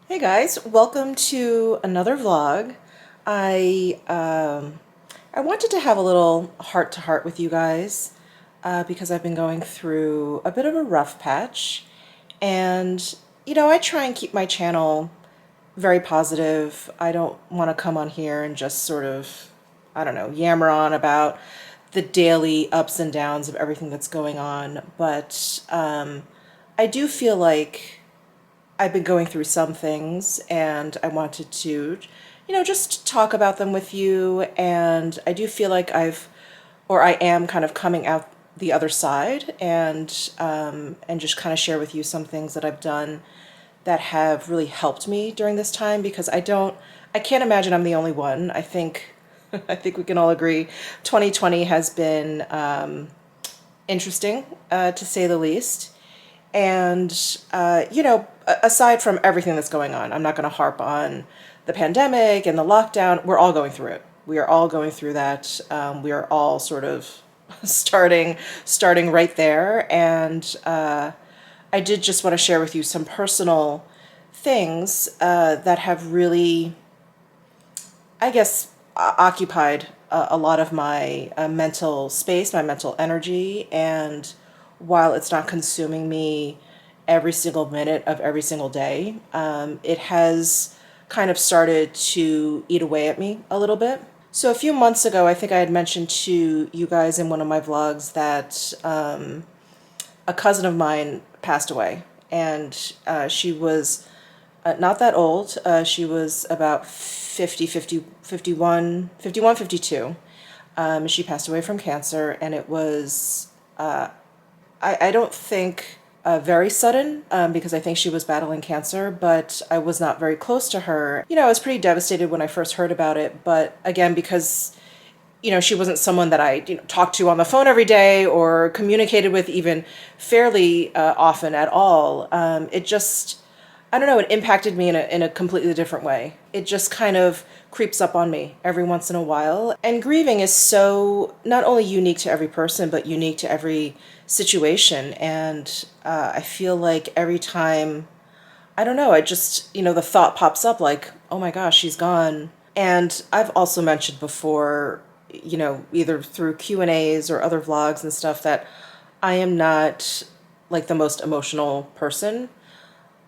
Hey guys, welcome to another vlog. I I wanted to have a little heart to heart with you guys because I've been going through a bit of a rough patch, and I try and keep my channel very positive. I don't want to come on here and just sort of, I don't know, yammer on about the daily ups and downs of everything that's going on, but I do feel like I've been going through some things and I wanted to, just talk about them with you. And I do feel like I am kind of coming out the other side and just kind of share with you some things that I've done that have really helped me during this time because I can't imagine I'm the only one. I think, I think we can all agree 2020 has been interesting, to say the least. And, aside from everything that's going on, I'm not going to harp on the pandemic and the lockdown. We're all going through it. We are all going through that. We are all sort of starting right there. And I did just want to share with you some personal things that have really, I guess, occupied a lot of my mental space, my mental energy, and while it's not consuming me every single minute of every single day, it has kind of started to eat away at me a little bit. So a few months ago, I think I had mentioned to you guys in one of my vlogs that a cousin of mine passed away, and she was not that old. She was about 50, 50, 51, 51, 52. She passed away from cancer, and it was, I don't think very sudden, because I think she was battling cancer, but I was not very close to her. I was pretty devastated when I first heard about it, but again, because she wasn't someone that I talked to on the phone every day or communicated with even fairly often at all. It just, I don't know, it impacted me in a completely different way. It just kind of creeps up on me every once in a while. And grieving is so not only unique to every person, but unique to every situation. And I feel like every time, I don't know, I just, the thought pops up like, oh my gosh, she's gone. And I've also mentioned before, either through Q&As or other vlogs and stuff, that I am not like the most emotional person.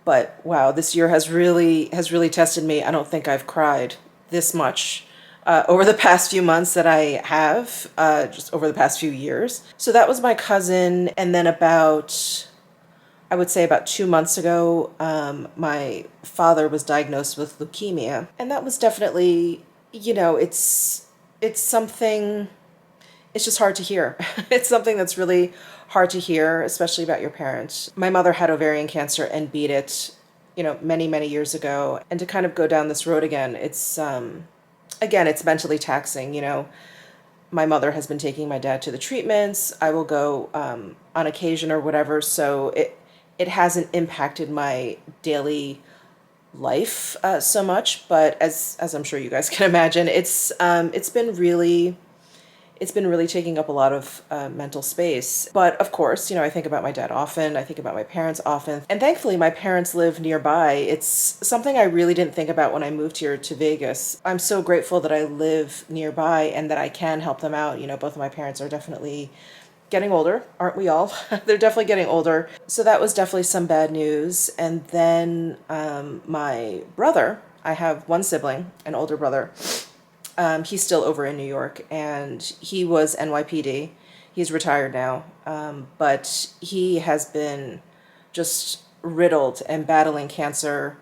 But wow, this year has really tested me. I don't think I've cried this much over the past few months that I have, just over the past few years. So that was my cousin, and then I would say about 2 months ago, my father was diagnosed with leukemia, and that was definitely, it's something. It's just hard to hear. It's something that's really hard to hear, especially about your parents. My mother had ovarian cancer and beat it, many, many years ago. And to kind of go down this road again, again, it's mentally taxing. My mother has been taking my dad to the treatments. I will go on occasion or whatever. So it hasn't impacted my daily life so much. But as I'm sure you guys can imagine, it's been really taking up a lot of mental space. But of course, I think about my dad often. I think about my parents often. And thankfully, my parents live nearby. It's something I really didn't think about when I moved here to Vegas. I'm so grateful that I live nearby and that I can help them out. Both of my parents are definitely getting older, aren't we all? They're definitely getting older. So that was definitely some bad news. And then my brother, I have one sibling, an older brother. He's still over in New York, and he was NYPD. He's retired now, but he has been just riddled and battling cancer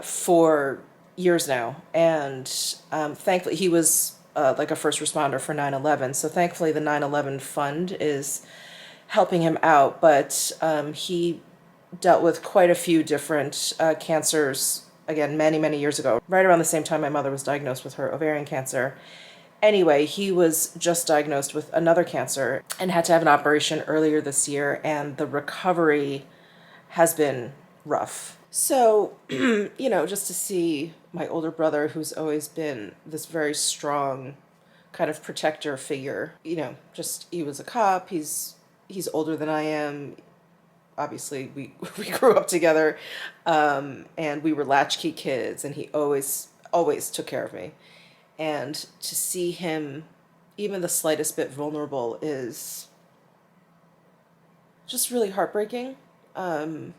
for years now. And thankfully, he was like a first responder for 9/11. So thankfully, the 9/11 fund is helping him out. But he dealt with quite a few different cancers, again, many, many years ago, right around the same time my mother was diagnosed with her ovarian cancer. Anyway, he was just diagnosed with another cancer and had to have an operation earlier this year, and the recovery has been rough. So, just to see my older brother, who's always been this very strong kind of protector figure, just he was a cop, he's older than I am. obviously we grew up together, and we were latchkey kids, and he always took care of me. And to see him even the slightest bit vulnerable is just really heartbreaking. And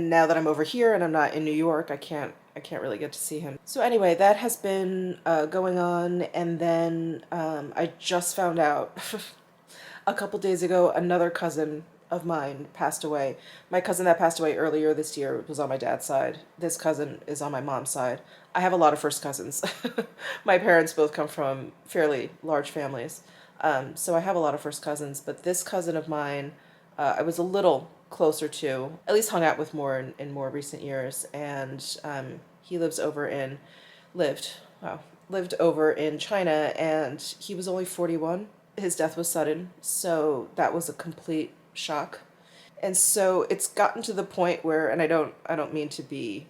now that I'm over here and I'm not in New York, I can't really get to see him. So anyway, that has been going on, and then I just found out a couple days ago another cousin of mine passed away. My cousin that passed away earlier this year was on my dad's side. This cousin is on my mom's side. I have a lot of first cousins. My parents both come from fairly large families. So I have a lot of first cousins, but this cousin of mine, I was a little closer to, at least hung out with more in more recent years, and he lived over in China, and he was only 41. His death was sudden, so that was a complete shock. And so it's gotten to the point where, and I don't mean to be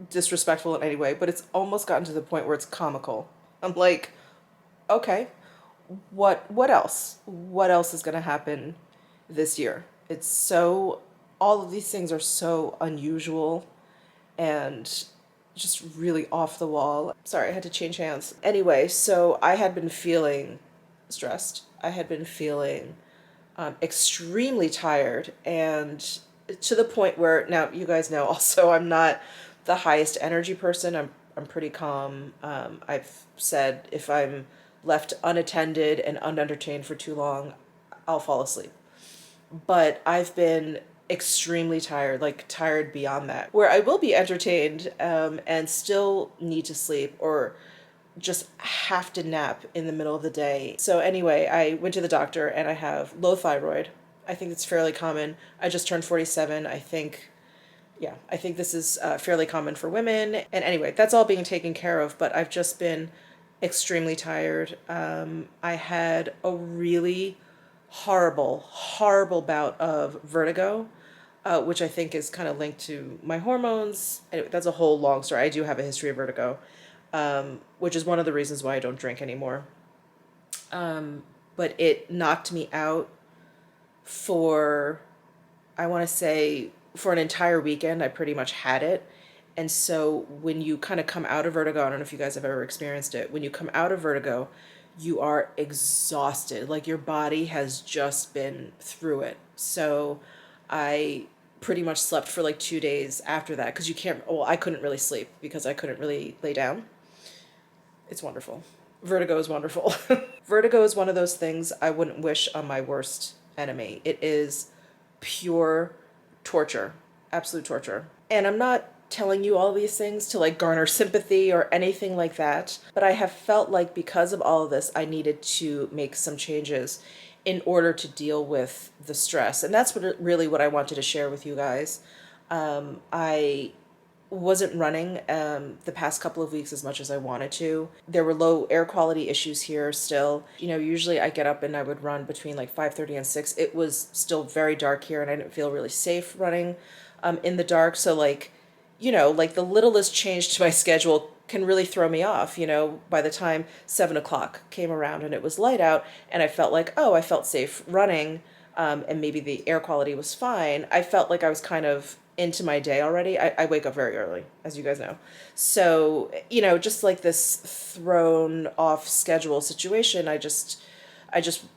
disrespectful in any way, but it's almost gotten to the point where it's comical. I'm like, okay, what else? What else is going to happen this year? It's so, all of these things are so unusual and just really off the wall. Sorry, I had to change hands. Anyway, so I had been feeling stressed. I had been feeling extremely tired, and to the point where, now you guys know also I'm not the highest energy person. I'm pretty calm. I've said if I'm left unattended and unentertained for too long, I'll fall asleep. But I've been extremely tired, like tired beyond that, where I will be entertained and still need to sleep or just have to nap in the middle of the day. So anyway, I went to the doctor and I have low thyroid. I think it's fairly common. I just turned 47. I think this is fairly common for women. And anyway, that's all being taken care of, but I've just been extremely tired. I had a really horrible bout of vertigo, which I think is kind of linked to my hormones. Anyway, that's a whole long story. I do have a history of vertigo, which is one of the reasons why I don't drink anymore. But it knocked me out for, I want to say, for an entire weekend. I pretty much had it. And so when you kind of come out of vertigo, I don't know if you guys have ever experienced it. When you come out of vertigo, you are exhausted. Like your body has just been through it. So I pretty much slept for like 2 days after that, because I couldn't really sleep because I couldn't really lay down. It's wonderful. Vertigo is wonderful. Vertigo is one of those things I wouldn't wish on my worst enemy. It is pure torture, absolute torture. And I'm not telling you all these things to like garner sympathy or anything like that, but I have felt like because of all of this, I needed to make some changes in order to deal with the stress. And that's really what I wanted to share with you guys. I wasn't running the past couple of weeks as much as I wanted to. There were low air quality issues here still. Usually I get up and I would run between like 5:30 and 6. It was still very dark here, and I didn't feel really safe running in the dark. So like the littlest change to my schedule can really throw me off. By the time 7 o'clock came around and it was light out and I felt like, I felt safe running, and maybe the air quality was fine, I felt like I was kind of into my day already. I wake up very early, as you guys know. So, just like this thrown off schedule situation, I just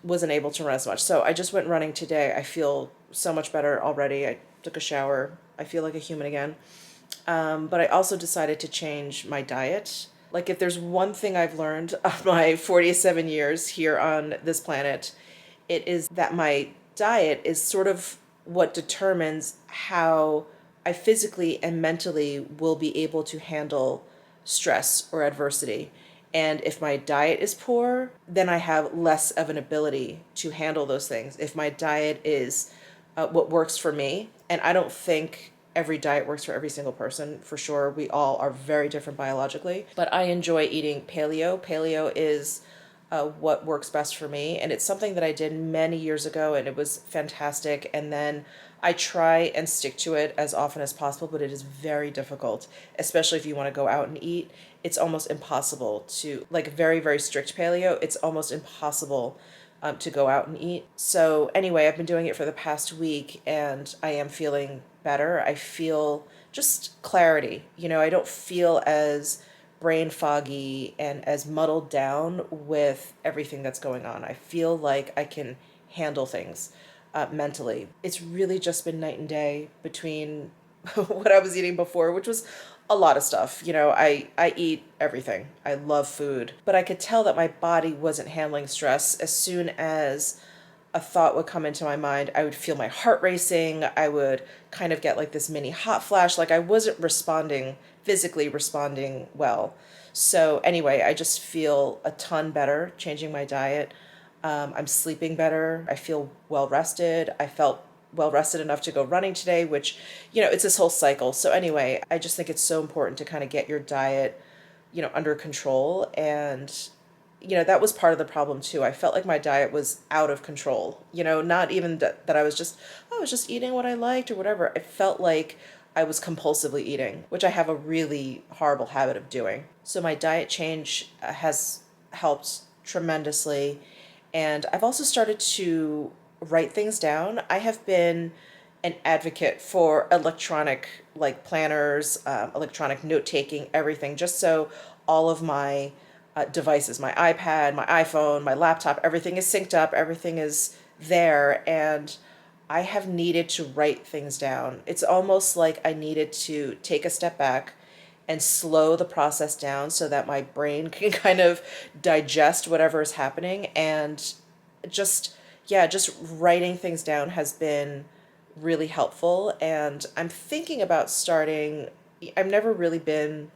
wasn't able to run as much. So I just went running today. I feel so much better already. I took a shower. I feel like a human again. But I also decided to change my diet. Like if there's one thing I've learned of my 47 years here on this planet, it is that my diet is sort of what determines how I physically and mentally will be able to handle stress or adversity. And if my diet is poor, then I have less of an ability to handle those things. If my diet is what works for me, and I don't think every diet works for every single person, for sure. We all are very different biologically, but I enjoy eating paleo. Paleo is what works best for me, and it's something that I did many years ago, and it was fantastic. And then I try and stick to it as often as possible, but it is very difficult, especially if you want to go out and eat. It's almost impossible to, like very, very strict paleo, it's almost impossible to go out and eat. So anyway, I've been doing it for the past week and I am feeling better. I feel just clarity. I don't feel as brain foggy and as muddled down with everything that's going on. I feel like I can handle things mentally. It's really just been night and day between what I was eating before, which was a lot of stuff. I eat everything. I love food. But I could tell that my body wasn't handling stress. As soon as a thought would come into my mind, I would feel my heart racing. I would kind of get like this mini hot flash. Like I wasn't physically responding well. So anyway, I just feel a ton better changing my diet. I'm sleeping better. I feel well rested. I felt well rested enough to go running today, which, it's this whole cycle. So anyway, I just think it's so important to kind of get your diet, under control. And, that was part of the problem too. I felt like my diet was out of control, not even that I was just eating what I liked or whatever. I felt like I was compulsively eating, which I have a really horrible habit of doing. So my diet change has helped tremendously. And I've also started to write things down. I have been an advocate for electronic like planners, electronic note taking, everything, just so all of my devices, my iPad, my iPhone, my laptop, everything is synced up, everything is there. And I have needed to write things down. It's almost like I needed to take a step back and slow the process down so that my brain can kind of digest whatever is happening. And just, yeah, just writing things down has been really helpful. And I'm thinking about starting, I've never really been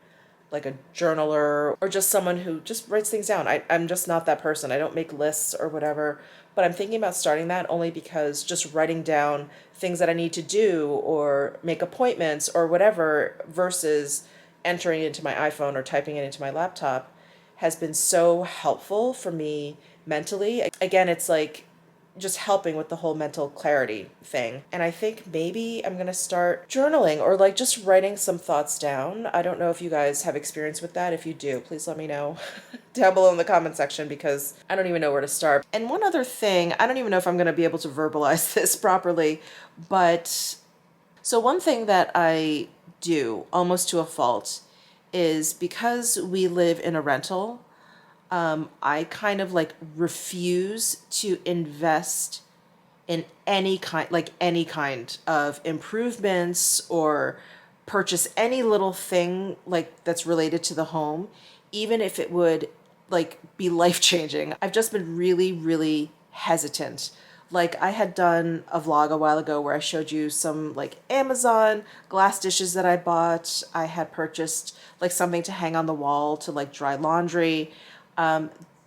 like a journaler or just someone who just writes things down. I'm just not that person. I don't make lists or whatever, but I'm thinking about starting that only because just writing down things that I need to do or make appointments or whatever versus entering it into my iPhone or typing it into my laptop has been so helpful for me mentally. Again, it's like just helping with the whole mental clarity thing. And I think maybe I'm going to start journaling or like just writing some thoughts down. I don't know if you guys have experience with that. If you do, please let me know down below in the comment section because I don't even know where to start. And one other thing, I don't even know if I'm going to be able to verbalize this properly, but so one thing that I do almost to a fault is because we live in a rental, I kind of like refuse to invest in any kind of improvements or purchase any little thing like that's related to the home, even if it would like be life changing. I've just been really, really hesitant. Like I had done a vlog a while ago where I showed you some like Amazon glass dishes that I bought. I had purchased like something to hang on the wall to like dry laundry.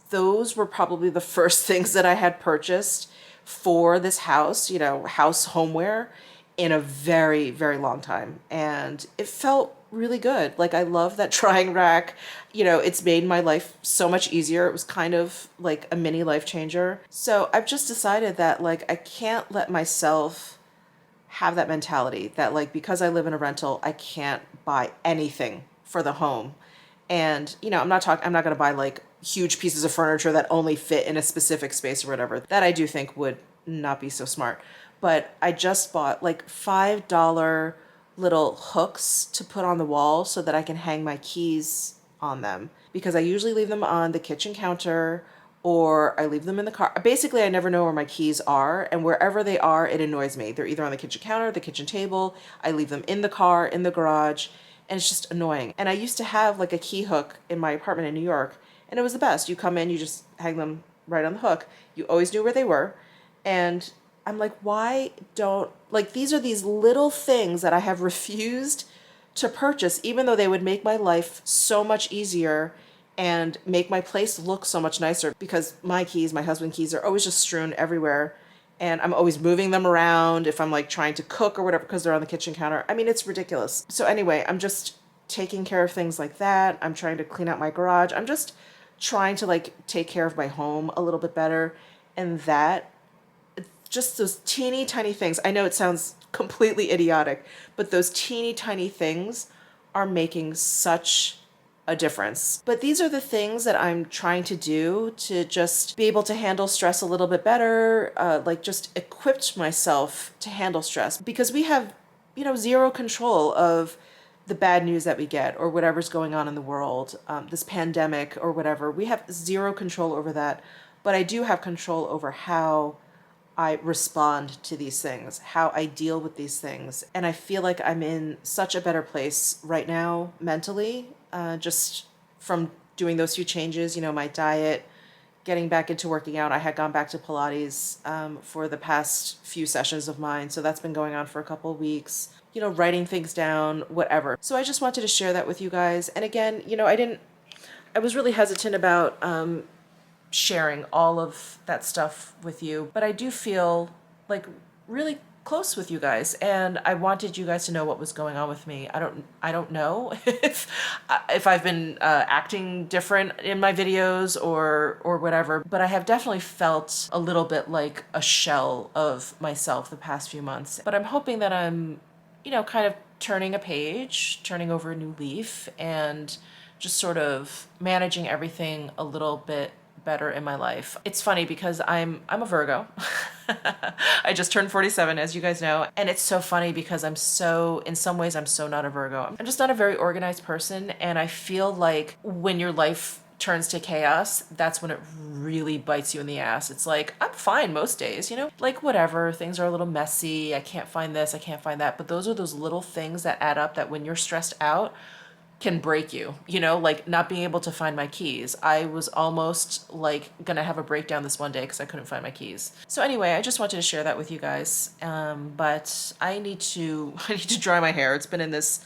Those were probably the first things that I had purchased for this house, house homeware in a very, very long time. And it felt really good. Like I love that drying rack. It's made my life so much easier. It was kind of like a mini life changer. So I've just decided that like I can't let myself have that mentality that like because I live in a rental, I can't buy anything for the home. And I'm not going to buy like huge pieces of furniture that only fit in a specific space or whatever. That I do think would not be so smart. But I just bought like $5 little hooks to put on the wall so that I can hang my keys on them because I usually leave them on the kitchen counter or I leave them in the car. Basically, I never know where my keys are, and wherever they are, it annoys me. They're either on the kitchen counter, the kitchen table, I leave them in the car, in the garage, and it's just annoying. And I used to have like a key hook in my apartment in New York, and it was the best. You come in, you just hang them right on the hook. You always knew where they were. And I'm like, why don't, like, these are these little things that I have refused to purchase, even though they would make my life so much easier and make my place look so much nicer because my keys, my husband's keys are always just strewn everywhere. And I'm always moving them around if I'm like trying to cook or whatever because they're on the kitchen counter. I mean, it's ridiculous. So anyway, I'm just taking care of things like that. I'm trying to clean out my garage. I'm just trying to like take care of my home a little bit better. And that, just those teeny tiny things, I know it sounds completely idiotic, but those teeny tiny things are making such a difference. But these are the things that I'm trying to do to just be able to handle stress a little bit better, like just equipped myself to handle stress, because we have, you know, zero control of the bad news that we get or whatever's going on in the world, this pandemic or whatever. We have zero control over that, but I do have control over how I respond to these things, how I deal with these things. And I feel like I'm in such a better place right now mentally, just from doing those few changes, you know, my diet, getting back into working out. I had gone back to Pilates for the past few sessions of mine. So that's been going on for a couple of weeks, you know, writing things down, whatever. So I just wanted to share that with you guys. And again, you know, I was really hesitant about sharing all of that stuff with you, but I do feel like really close with you guys, and I wanted you guys to know what was going on with me. I don't know if I've been acting different in my videos or whatever, but I have definitely felt a little bit like a shell of myself the past few months. But I'm hoping that I'm, you know, kind of turning a page, turning over a new leaf, and just sort of managing everything a little bit better in my life. It's funny because I'm a Virgo. I just turned 47, as you guys know. And it's so funny because in some ways I'm so not a Virgo. I'm just not a very organized person. And I feel like when your life turns to chaos, that's when it really bites you in the ass. It's like, I'm fine most days, you know, like whatever, things are a little messy. I can't find this, I can't find that. But those are those little things that add up that when you're stressed out, can break you, you know, like not being able to find my keys. I was almost like gonna have a breakdown this one day because I couldn't find my keys. So anyway, I just wanted to share that with you guys. But I need to dry my hair. It's been in this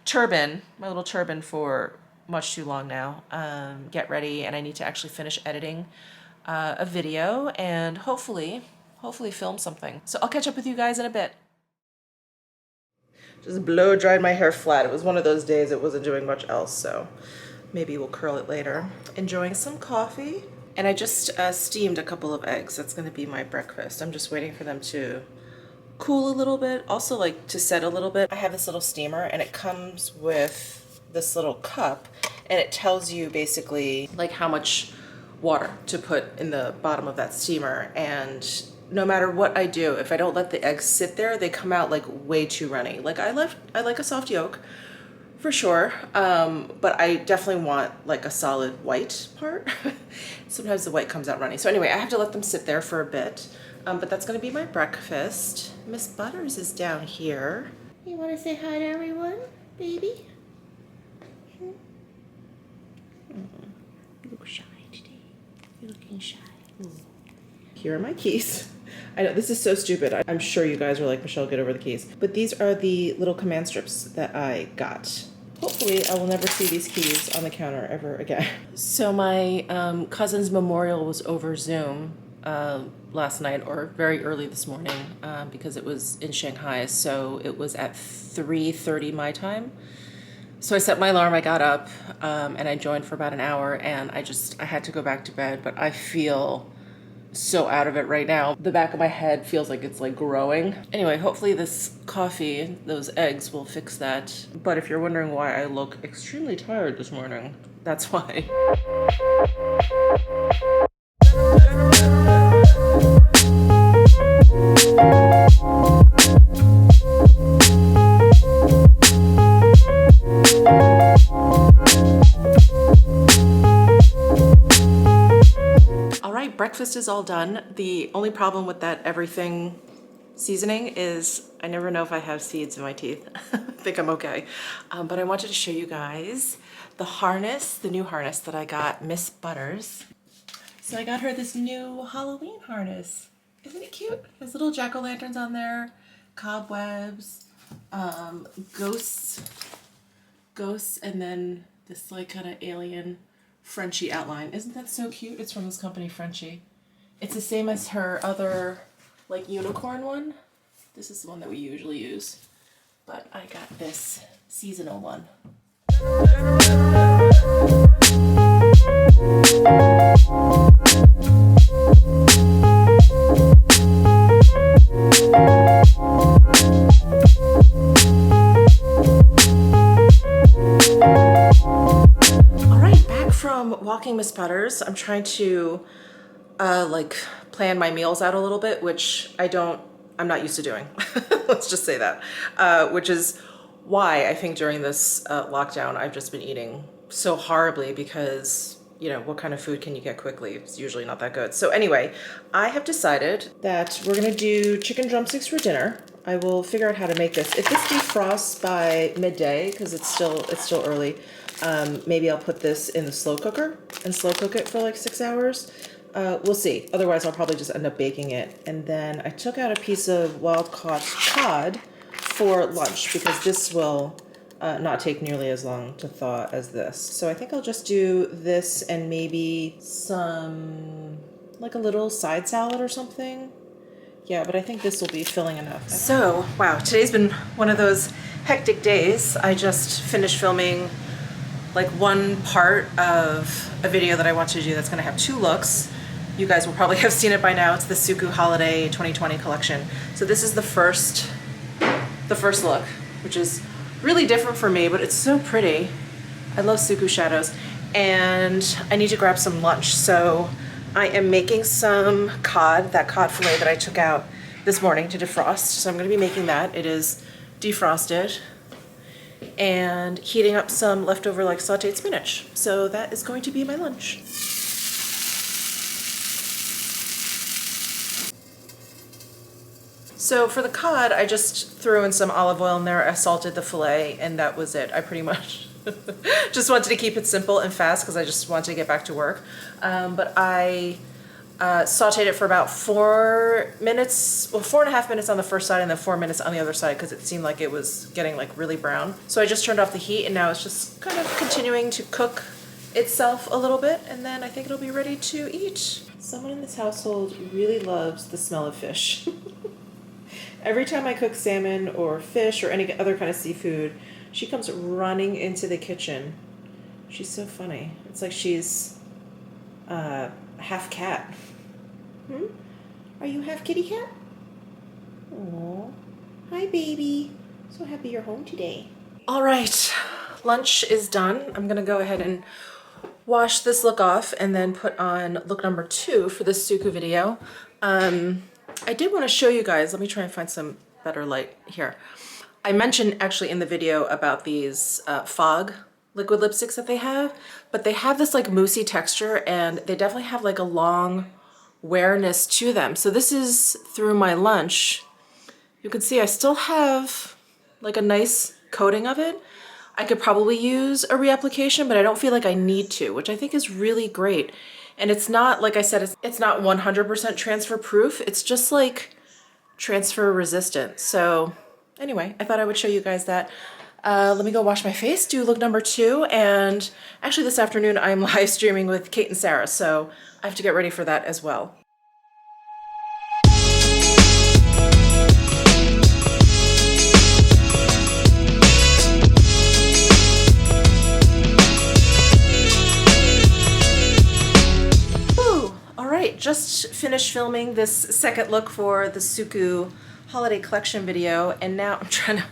turban, my little turban, for much too long now. Get ready, and I need to actually finish editing a video and hopefully film something. So I'll catch up with you guys in a bit. Just blow dried my hair flat. It was one of those days it wasn't doing much else, so maybe we'll curl it later. Enjoying some coffee. And I just steamed a couple of eggs. That's gonna be my breakfast. I'm just waiting for them to cool a little bit. Also like to set a little bit. I have this little steamer and it comes with this little cup and it tells you basically like how much water to put in the bottom of that steamer. And no matter what I do, if I don't let the eggs sit there, they come out like way too runny. Like I like a soft yolk for sure, but I definitely want like a solid white part. Sometimes the white comes out runny. So anyway, I have to let them sit there for a bit, but that's gonna be my breakfast. Miss Butters is down here. You wanna say hi to everyone, baby? You look shy today. You're looking shy. Here are my keys. I know this is so stupid. I'm sure you guys are like, Michelle, get over the keys. But these are the little command strips that I got. Hopefully I will never see these keys on the counter ever again. So my cousin's memorial was over Zoom last night, or very early this morning, because it was in Shanghai. So it was at 3:30 my time. So I set my alarm, I got up, and I joined for about an hour, and I had to go back to bed, but I feel so out of it right now. The back of my head feels like it's like growing. Anyway, hopefully this coffee, those eggs will fix that. But if you're wondering why I look extremely tired this morning, that's why. Breakfast is all done. The only problem with that everything seasoning is I never know if I have seeds in my teeth. I think I'm okay. But I wanted to show you guys the new harness that I got Miss Butters. So I got her this new Halloween harness. Isn't it cute? There's little jack-o'-lanterns on there, cobwebs, ghosts, and then this like kind of alien Frenchie outline. Isn't that so cute? It's from this company, Frenchie. It's the same as her other like unicorn one. This is the one that we usually use, but I got this seasonal one. walking Miss Butters. I'm trying to like plan my meals out a little bit, which I'm not used to doing. Let's just say that, which is why I think during this lockdown, I've just been eating so horribly because, you know, what kind of food can you get quickly? It's usually not that good. So anyway, I have decided that we're gonna do chicken drumsticks for dinner. I will figure out how to make this. If this defrosts by midday, because it's still early, maybe I'll put this in the slow cooker and slow cook it for like 6 hours. We'll see. Otherwise, I'll probably just end up baking it. And then I took out a piece of wild-caught cod for lunch because this will not take nearly as long to thaw as this. So I think I'll just do this and maybe some, like a little side salad or something. Yeah, but I think this will be filling enough. So, wow, today's been one of those hectic days. I just finished filming like one part of a video that I want to do that's gonna have 2 looks. You guys will probably have seen it by now. It's the Suku Holiday 2020 collection. So this is the first look, which is really different for me, but it's so pretty. I love Suku shadows. And I need to grab some lunch. So I am making some cod, that cod fillet that I took out this morning to defrost. So I'm gonna be making that. It is defrosted and heating up some leftover like sauteed spinach. So that is going to be my lunch. So for the cod, I just threw in some olive oil in there. I salted the fillet and that was it. I pretty much just wanted to keep it simple and fast because I just wanted to get back to work. But I sauteed it for about 4 minutes, well, 4.5 minutes on the first side and then 4 minutes on the other side because it seemed like it was getting like really brown. So I just turned off the heat and now it's just kind of continuing to cook itself a little bit and then I think it'll be ready to eat. Someone in this household really loves the smell of fish. Every time I cook salmon or fish or any other kind of seafood, she comes running into the kitchen. She's so funny. It's like she's half cat. Are you half kitty cat? Oh, hi baby. So happy you're home today. All right, lunch is done. I'm gonna go ahead and wash this look off and then put on look number 2 for this Suku video. I did want to show you guys, let me try and find some better light here. I mentioned actually in the video about these fog liquid lipsticks that they have, but they have this like moussey texture and they definitely have like a long wearness to them. So this is through my lunch. You can see I still have like a nice coating of it. I could probably use a reapplication, but I don't feel like I need to, which I think is really great. And it's not, like I said, it's not 100% transfer proof. It's just like transfer resistant. So anyway, I thought I would show you guys that. Let me go wash my face, do look number 2. And actually this afternoon I'm live streaming with Kate and Sarah. So I have to get ready for that as well. Just finished filming this second look for the Suku holiday collection video and now I'm trying to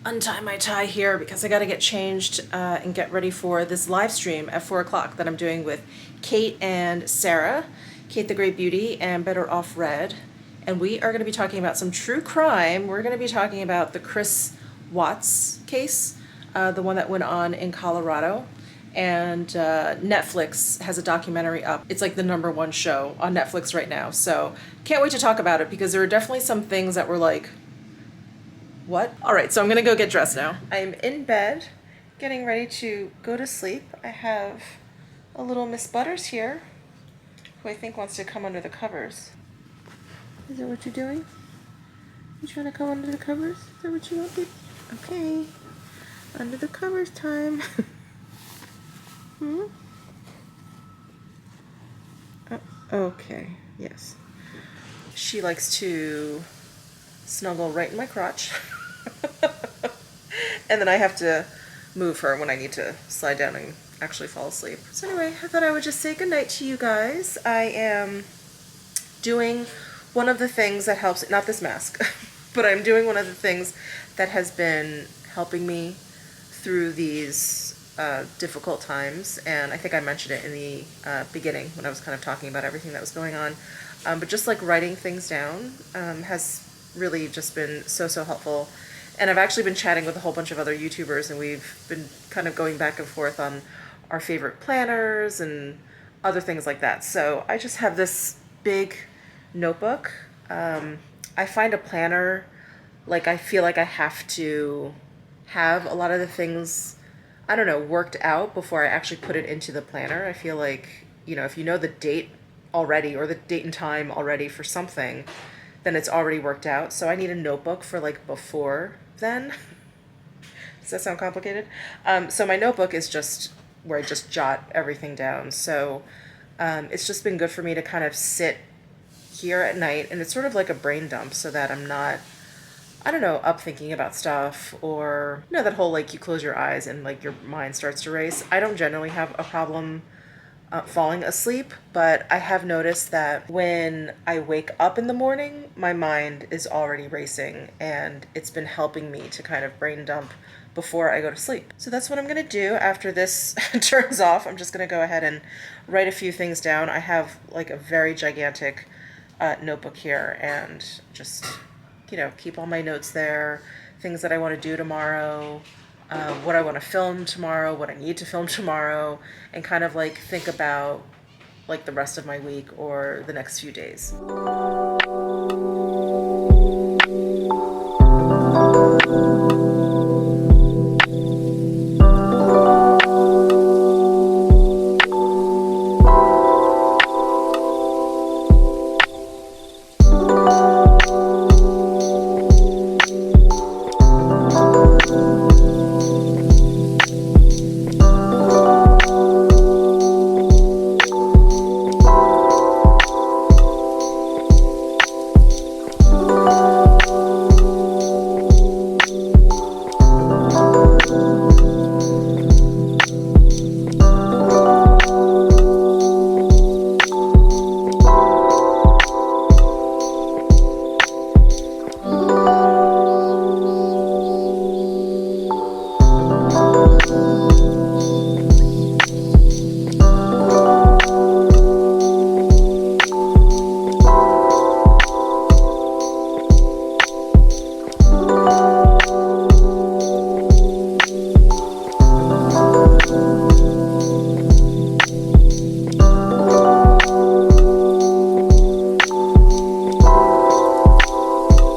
untie my tie here because I got to get changed and get ready for this live stream at 4 o'clock that I'm doing with Kate and Sarah, Kate the Great Beauty and Better Off Red, and we are going to be talking about some true crime. We're going to be talking about the Chris Watts case, the one that went on in Colorado. And Netflix has a documentary up. It's like the #1 show on Netflix right now. So can't wait to talk about it because there are definitely some things that were like, what? All right, so I'm gonna go get dressed now. I'm in bed, getting ready to go to sleep. I have a little Miss Butters here, who I think wants to come under the covers. Is that what you're doing? You trying to come under the covers? Is that what you want, baby? Okay, under the covers time. Okay, yes. She likes to snuggle right in my crotch. And then I have to move her when I need to slide down and actually fall asleep. So anyway, I thought I would just say goodnight to you guys. I am doing one of the things that helps, not this mask, but I'm doing one of the things that has been helping me through these difficult times, and I think I mentioned it in the beginning when I was kind of talking about everything that was going on. But just like writing things down has really just been so helpful. And I've actually been chatting with a whole bunch of other YouTubers, and we've been kind of going back and forth on our favorite planners and other things like that. So I just have this big notebook. I find a planner, like I feel like I have to have a lot of the things, I don't know, worked out before I actually put it into the planner. I feel like, you know, if you know the date already or the date and time already for something, then it's already worked out. So I need a notebook for like before then. Does that sound complicated? So my notebook is just where I just jot everything down. So it's just been good for me to kind of sit here at night, and it's sort of like a brain dump so that I'm not, I don't know, up thinking about stuff, or, you know, that whole like you close your eyes and like your mind starts to race. I don't generally have a problem falling asleep, but I have noticed that when I wake up in the morning, my mind is already racing, and it's been helping me to kind of brain dump before I go to sleep. So that's what I'm going to do after this turns off. I'm just going to go ahead and write a few things down. I have like a very gigantic notebook here, and just, you know, keep all my notes there, things that I want to do tomorrow, what I want to film tomorrow, what I need to film tomorrow, and kind of like think about like the rest of my week or the next few days.